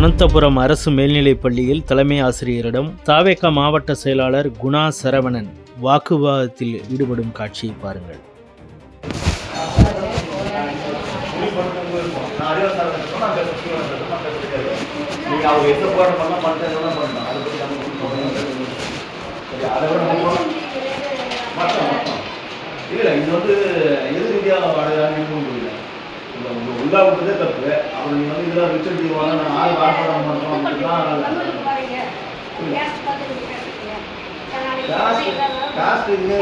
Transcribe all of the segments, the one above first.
அனந்தபுரம் அரசு மேல்நிலைப் பள்ளியில் தலைமை ஆசிரியரிடம் தாவேகா மாவட்ட செயலாளர் குணா சரவணன் வாக்குவாதத்தில் ஈடுபடும் காட்சியை பாருங்கள். இல்லை, இது வந்து எது ரீதியாக உள்ளா விட்டதே தப்பு. அப்புறம் நீங்கள் வந்து இதெல்லாம் ரிச்சர்ட் செய்வாங்க, நான் ஆள் ஆர்ப்பாட்டம் பண்ணுறோம் அப்படின்னா காஸ்ட் இதுவே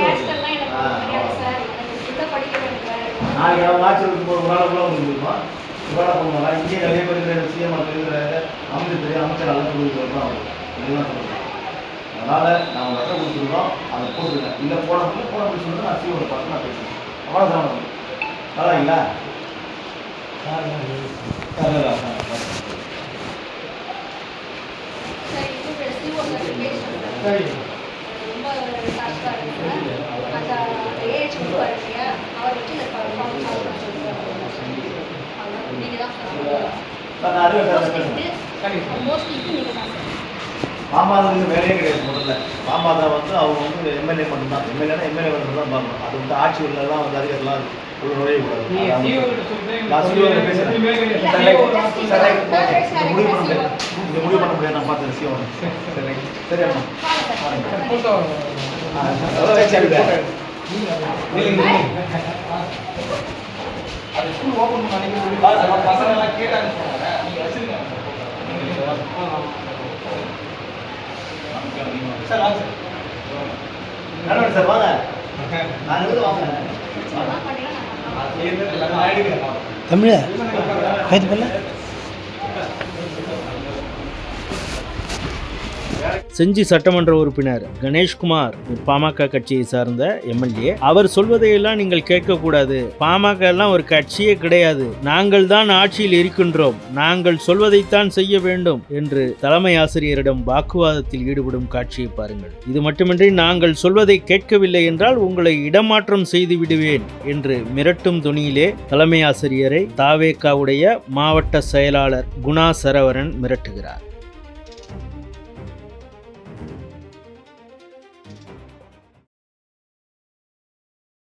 நாளைக்கு அவங்க ஆட்சி இருக்கும்போது ஒரு நாள் கூட வந்துருக்குமா இவ்வளோ பண்ணுவாங்க. இங்கே நிறைய பேர் சிஎம் இருக்கிற அமைச்சர் அமைச்சரெல்லாம் கொடுக்குறோம் இதெல்லாம் சொல்லுங்கள். அதனால் நான் லெட்டர் கொடுத்துருக்கோம், அதை போட்டுருங்க. இல்லை போட முடியும் சொல்லுங்கள், நான் சிஓட பார்த்து நான் பேசுகிறேன். அவ்வளோதான். நல்லாங்களா? பாமகவுக்கு வேலையே கிடையாது. முதல்ல பாமக வந்து அவங்க வந்து எம்எல்ஏ மட்டும்தான். எம்எல்ஏனா எம்எல்ஏ மட்டும் தான் பார்க்கணும். அது வந்து ஆட்சி உள்ளதான் வந்து அதிகாரிலாம் உள்ள நுழையக்கூடாது. முடிவு பண்ண முடியாது. நான் பார்த்தேன் சிஓ. சரி அம்மா, அது ஸ்கூல் ஓப்பன் பண்ணி பசங்க எல்லாம் கேட்டாங்க. சார் வாங்க சார். சார் வாங்க, நான் வாங்க தமிழ கைது பண்ணல. செஞ்சி சட்டமன்ற உறுப்பினர் கணேஷ்குமார் பாமக கட்சியை சார்ந்த எம்எல்ஏ. அவர் சொல்வதையெல்லாம் நீங்கள் கேட்கக்கூடாது. பாமக எல்லாம் ஒரு கட்சியே கிடையாது. நாங்கள் தான் ஆட்சியில் இருக்கின்றோம். நாங்கள் சொல்வதைத்தான் செய்ய வேண்டும் என்று தலைமை ஆசிரியரிடம் வாக்குவாதத்தில் ஈடுபடும் காட்சியை பாருங்கள். இது மட்டுமின்றி நாங்கள் சொல்வதை கேட்கவில்லை என்றால் உங்களை இடமாற்றம் செய்து விடுவேன் என்று மிரட்டும் துணியிலே தலைமை ஆசிரியரை தாவேகாவுடைய மாவட்ட செயலாளர் குணா சரவணன் மிரட்டுகிறார்.